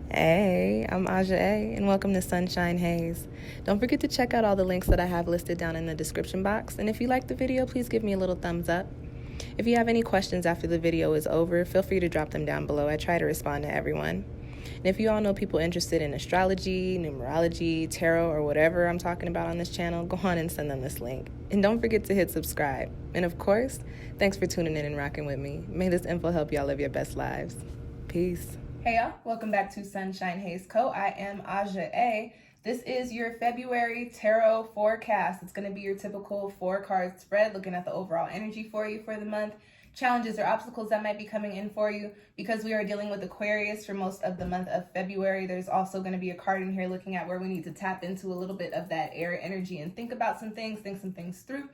Hey, I'm Aja A, and welcome to Sunshine Haze. Don't forget to check out all the links that I have listed down in the description box, and if you like the video, please give me a little thumbs up. If you have any questions after the video is over, feel free to drop them down below. I try to respond to everyone. And if you all know people interested in astrology, numerology, tarot, or whatever I'm talking about on this channel, go on and send them this link. And don't forget to hit subscribe. And of course, thanks for tuning in and rocking with me. May this info help y'all live your best lives. Peace. Hey y'all, welcome back to SunshinehazeCo. I am Aja A. This is your February tarot forecast. It's going to be your typical 4-card spread, looking at the overall energy for you for the month, challenges or obstacles that might be coming in for you. Because we are dealing with Aquarius for most of the month of February, there's also going to be a card in here looking at where we need to tap into a little bit of that air energy and think about some things, think some things through.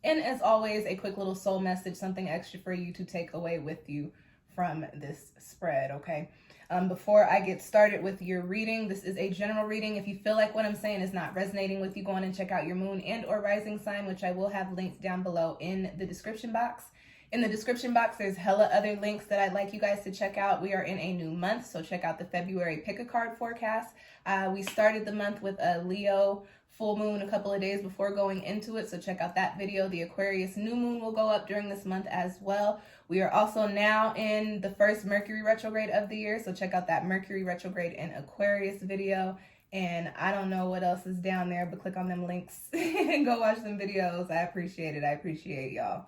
And as always, a quick little soul message, something extra for you to take away with you from this spread, okay? Before I get started with your reading, this is a general reading. If you feel like what I'm saying is not resonating with you, go on and check out your moon and or rising sign, which I will have linked down below in the description box. In the description box, there's hella other links that I'd like you guys to check out. We are in a new month, so check out the February Pick a Card forecast. We started the month with a Leo full moon a couple of days before going into it, so check out that video. The Aquarius new moon will go up during this month as well. We are also now in the first Mercury retrograde of the year, so check out that Mercury retrograde in Aquarius video. And I don't know what else is down there, but click on them links and go watch them videos. I appreciate it. I appreciate y'all.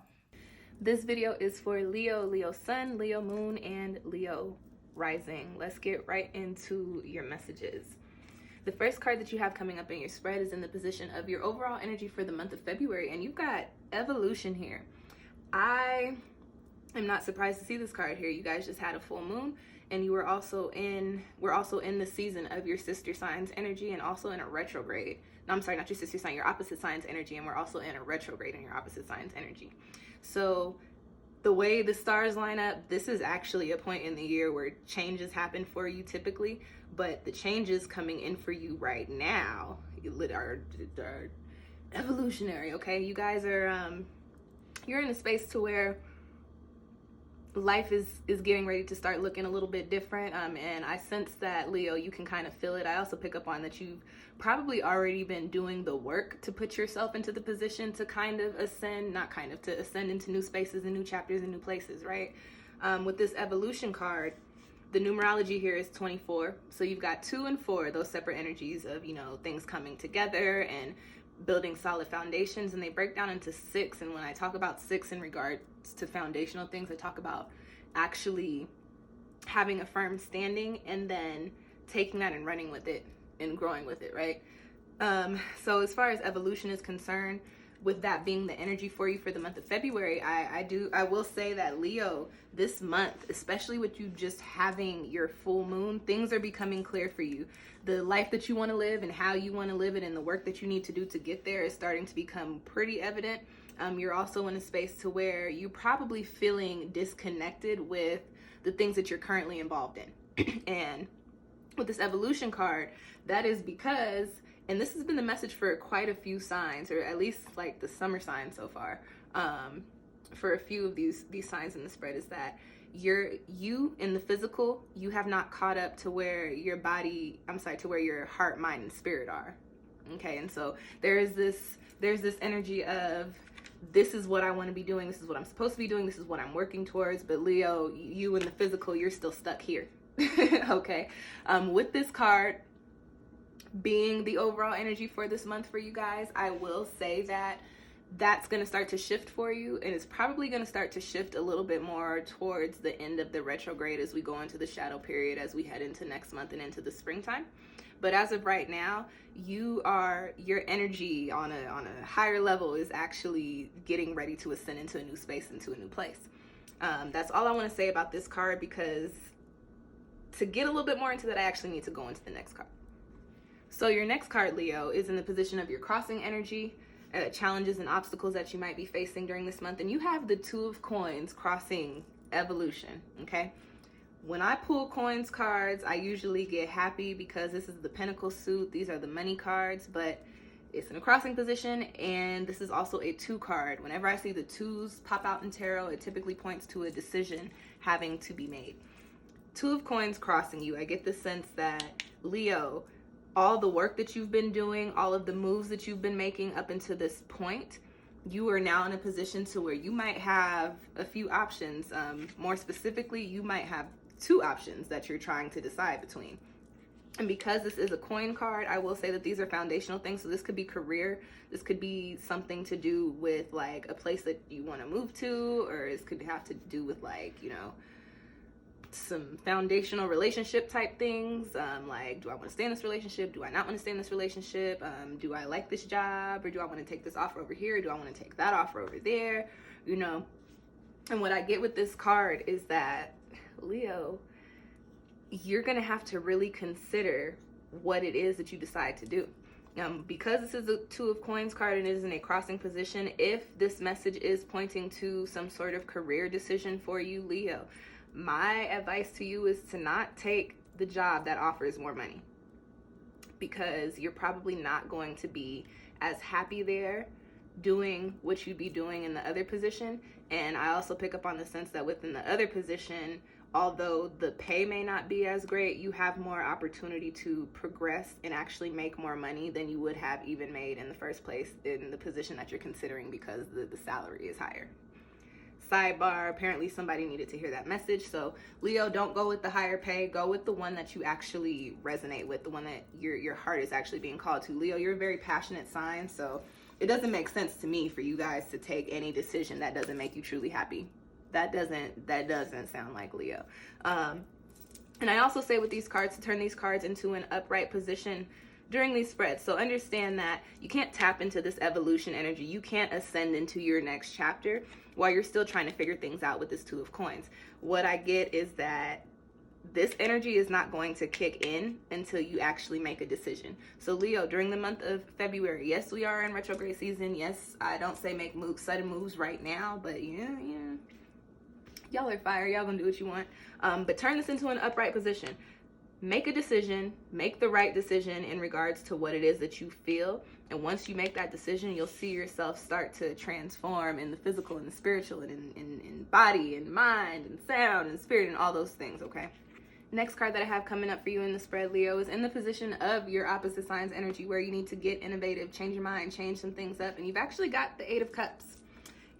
This video is for Leo, Leo sun, Leo moon, and Leo rising. Let's get right into your messages. The first card that you have coming up in your spread is in the position of your overall energy for the month of February, and you've got evolution here. I am not surprised to see this card here. You guys just had a full moon, and we're also in the season of your sister sign's energy, and also in a retrograde. No, I'm sorry, not your sister sign, your opposite sign's energy, and we're also in a retrograde in your opposite sign's energy. So the way the stars line up, this is actually a point in the year where changes happen for you typically, but the changes coming in for you right now are evolutionary, okay? You guys are, you're in a space to where life is getting ready to start looking a little bit different, and I sense that, Leo, you can kind of feel it. I also pick up on that you've probably already been doing the work to put yourself into the position to to ascend into new spaces and new chapters and new places, right? With this evolution card, the numerology here is 24, so you've got 2 and 4, those separate energies of, things coming together and building solid foundations, and they break down into 6. And when I talk about 6 in regards to foundational things, I talk about actually having a firm standing and then taking that and running with it and growing with it, right? So as far as evolution is concerned, with that being the energy for you for the month of February, I will say that, Leo, this month, especially with you just having your full moon, things are becoming clear for you. The life that you want to live and how you want to live it and the work that you need to do to get there is starting to become pretty evident. You're also in a space to where you're probably feeling disconnected with the things that you're currently involved in. And with this evolution card, that is because, and this has been the message for quite a few signs, or at least like the summer signs so far, for a few of these signs in the spread, is that you in the physical, you have not caught up to where your heart, mind, and spirit are. Okay, and so there's this energy of, this is what I want to be doing, this is what I'm supposed to be doing, this is what I'm working towards, but Leo, you in the physical, you're still stuck here. Okay, with this card being the overall energy for this month for you guys, I will say that that's going to start to shift for you, and it's probably going to start to shift a little bit more towards the end of the retrograde as we go into the shadow period, as we head into next month and into the springtime. But as of right now, your energy on a higher level is actually getting ready to ascend into a new space, into a new place. That's all I want to say about this card, because to get a little bit more into that, I actually need to go into the next card. So your next card, Leo, is in the position of your crossing energy, challenges and obstacles that you might be facing during this month. And you have the 2 of coins crossing evolution, okay? When I pull coins cards, I usually get happy because this is the pentacle suit. These are the money cards, but it's in a crossing position, and this is also a 2 card. Whenever I see the 2s pop out in tarot, it typically points to a decision having to be made. Two of Coins crossing you. I get the sense that, Leo, all the work that you've been doing, all of the moves that you've been making up until this point, you are now in a position to where you might have a few options. More specifically, you might have two options that you're trying to decide between. And because this is a coin card, I will say that these are foundational things. So this could be career. This could be something to do with like a place that you want to move to, or this could have to do with like, you know, some foundational relationship type things. Like, do I want to stay in this relationship? Do I not want to stay in this relationship? Do I like this job, or do I want to take this offer over here? Do I want to take that offer over there? You know, and what I get with this card is that, Leo, you're going to have to really consider what it is that you decide to do. Because this is a Two of Coins card and it is in a crossing position, if this message is pointing to some sort of career decision for you, Leo, my advice to you is to not take the job that offers more money, because you're probably not going to be as happy there doing what you'd be doing in the other position. And I also pick up on the sense that within the other position, although the pay may not be as great, you have more opportunity to progress and actually make more money than you would have even made in the first place in the position that you're considering, because the salary is higher. Sidebar, apparently somebody needed to hear that message. So Leo, don't go with the higher pay. Go with the one that you actually resonate with, the one that your heart is actually being called to. Leo, you're a very passionate sign, so it doesn't make sense to me for you guys to take any decision that doesn't make you truly happy. That doesn't sound like Leo. And I also say with these cards to turn these cards into an upright position during these spreads. So understand that you can't tap into this evolution energy. You can't ascend into your next chapter while you're still trying to figure things out with this Two of Coins. What I get is that this energy is not going to kick in until you actually make a decision. So Leo, during the month of February, yes, we are in retrograde season. Yes, I don't say make moves, sudden moves right now, but yeah. Y'all are fire. Y'all gonna do what you want. But turn this into an upright position. Make a decision. Make the right decision in regards to what it is that you feel. And once you make that decision, you'll see yourself start to transform in the physical and the spiritual and in body and mind and sound and spirit and all those things, okay? Next card that I have coming up for you in the spread, Leo, is in the position of your opposite sign's energy, where you need to get innovative, change your mind, change some things up. And you've actually got the Eight of Cups.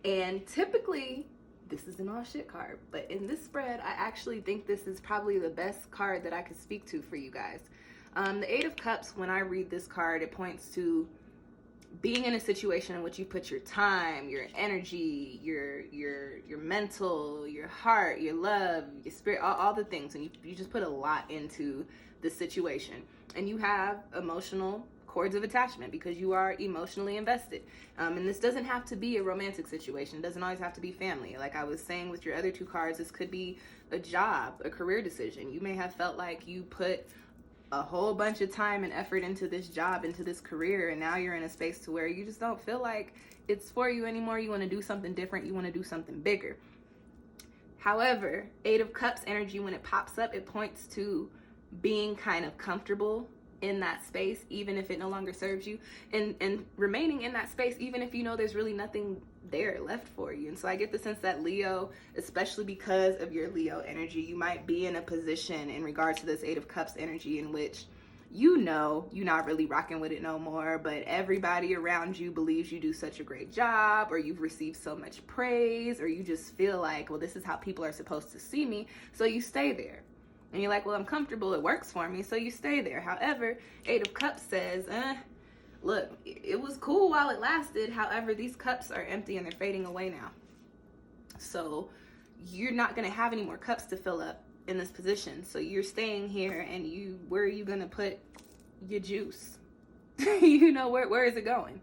And typically, this is an all shit card, but in this spread, I actually think this is probably the best card that I could speak to for you guys. The Eight of Cups, when I read this card, it points to being in a situation in which you put your time, your energy, your mental, your heart, your love, your spirit, all the things, and you just put a lot into the situation. And you have emotional cords of attachment because you are emotionally invested. And this doesn't have to be a romantic situation. It doesn't always have to be family. Like I was saying with your other two cards, this could be a job, a career decision. You may have felt like you put a whole bunch of time and effort into this job, into this career, and now you're in a space to where you just don't feel like it's for you anymore. You want to do something different. You want to do something bigger. However, Eight of Cups energy, when it pops up, it points to being kind of comfortable in that space, even if it no longer serves you, and remaining in that space, even if you know there's really nothing there left for you. And so I get the sense that Leo, especially because of your Leo energy, you might be in a position in regards to this Eight of Cups energy in which you know you're not really rocking with it no more, but everybody around you believes you do such a great job, or you've received so much praise, or you just feel like, well, this is how people are supposed to see me, so you stay there. And you're like, well, I'm comfortable, it works for me, so you stay there. However, Eight of Cups says, look, it was cool while it lasted. However, these cups are empty and they're fading away now. So you're not going to have any more cups to fill up in this position. So you're staying here, and where are you going to put your juice? You know, where is it going?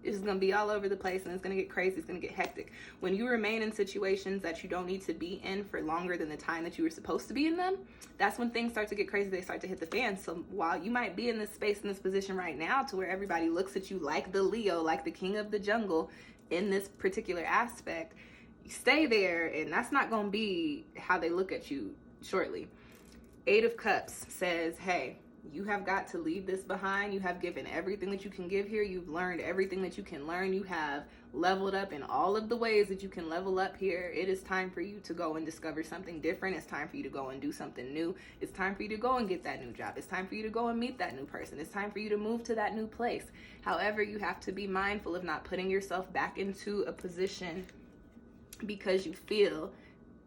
It's going to be all over the place, and it's going to get crazy. It's going to get hectic. When you remain in situations that you don't need to be in for longer than the time that you were supposed to be in them, that's when things start to get crazy. They start to hit the fan. So while you might be in this space, in this position right now to where everybody looks at you like the Leo, like the king of the jungle in this particular aspect, you stay there, and that's not going to be how they look at you shortly. Eight of Cups says, hey, You have got to leave this behind. You have given everything that you can give here. You've learned everything that you can learn. You have leveled up in all of the ways that you can level up here. It is time for you to go and discover something different. It's time for you to go and do something new. It's time for you to go and get that new job. It's time for you to go and meet that new person. It's time for you to move to that new place. However, you have to be mindful of not putting yourself back into a position because you feel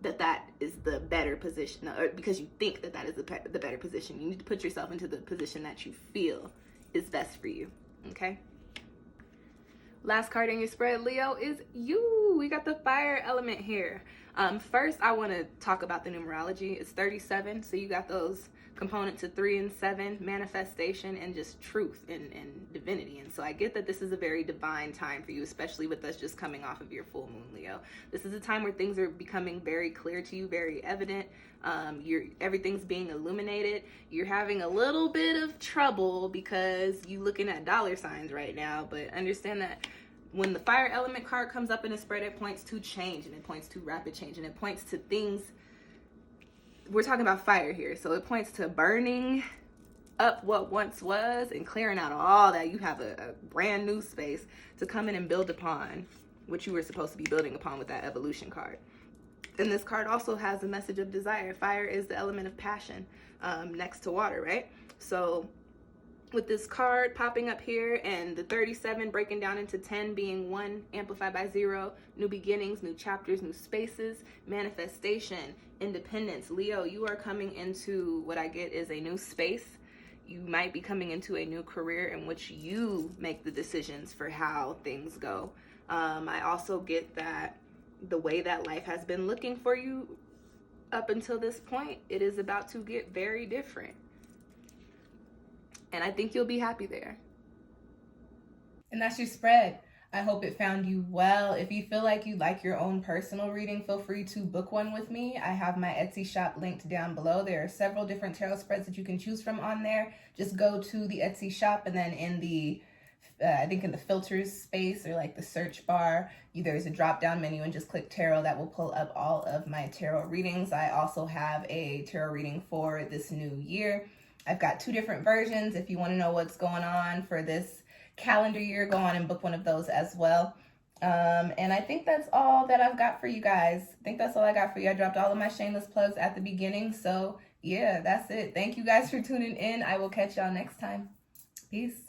that is the better position, or because you think that is the better position. You need to put yourself into the position that you feel is best for you, okay? Last card in your spread, Leo, is you. We got the fire element here. First, I want to talk about the numerology. It's 37, so you got those components of 3 and 7, manifestation and just truth and divinity. And so I get that this is a very divine time for you, especially with us just coming off of your full moon, Leo. This is a time where things are becoming very clear to you, very evident. Everything's being illuminated. You're having a little bit of trouble because you're looking at dollar signs right now, but understand that when the fire element card comes up in a spread, it points to change, and it points to rapid change, and it points to things. We're talking about fire here, so it points to burning up what once was and clearing out all that. You have a brand new space to come in and build upon what you were supposed to be building upon with that evolution card. And this card also has a message of desire. Fire is the element of passion, next to water, right? So with this card popping up here and the 37 breaking down into 10 being 1 amplified by 0, new beginnings, new chapters, new spaces, manifestation, independence. Leo, you are coming into what I get is a new space. You might be coming into a new career in which you make the decisions for how things go. I also get that the way that life has been looking for you up until this point, it is about to get very different. And I think you'll be happy there. And that's your spread. I hope it found you well. If you feel like you'd like your own personal reading, feel free to book one with me. I have my Etsy shop linked down below. There are several different tarot spreads that you can choose from on there. Just go to the Etsy shop, and then in the I think in the filters space or like the search bar, there's a drop down menu and just click tarot. That will pull up all of my tarot readings. I also have a tarot reading for this new year. I've got 2 different versions. If you want to know what's going on for this calendar year, go on and book one of those as well. And I think that's all that I've got for you guys. I think that's all I got for you. I dropped all of my shameless plugs at the beginning. So yeah, that's it. Thank you guys for tuning in. I will catch y'all next time. Peace.